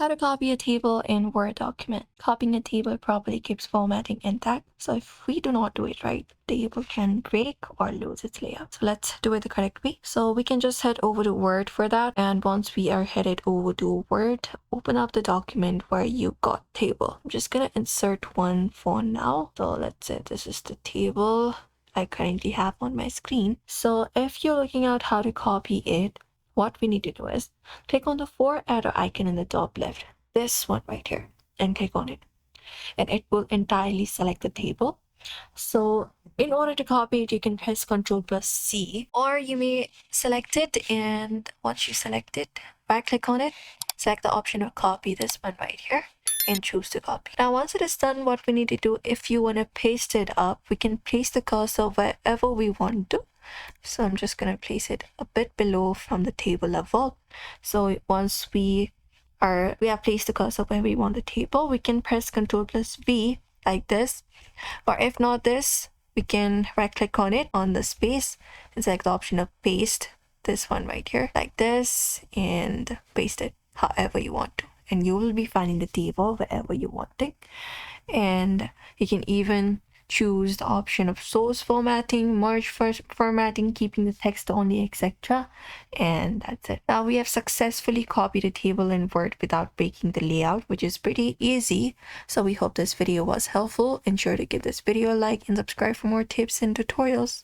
How to copy a table in Word document. Copying a table properly keeps formatting intact. So if we do not do it right, the table can break or lose its layout. So let's do it the correct way. So we can just head over to Word for that. And once we are headed over to Word, open up the document where you got table. I'm just gonna insert one for now. So let's say this is the table I currently have on my screen. So if you're looking at how to copy it, what we need to do is click on the 4 arrow icon in the top left, this one right here, and click on it. And it will entirely select the table. So in order to copy it, you can press Ctrl+C, or you may select it, and once you select it, right click on it, select the option of copy, this one right here, and choose to copy. Now once it is done, what we need to do, if you want to paste it up, we can place the cursor wherever we want to. So I'm just gonna place it a bit below from the table level. So once we have placed the cursor where we want the table, we can press Ctrl+V like this. Or if not this, we can right click on it on the space and select the option of paste, this one right here, like this, and paste it however you want to. And you will be finding the table wherever you want it. And you can even choose the option of source formatting, merge formatting, keeping the text only, etc. And that's it. Now we have successfully copied a table in Word without breaking the layout, which is pretty easy. So we hope this video was helpful. Ensure to give this video a like and subscribe for more tips and tutorials.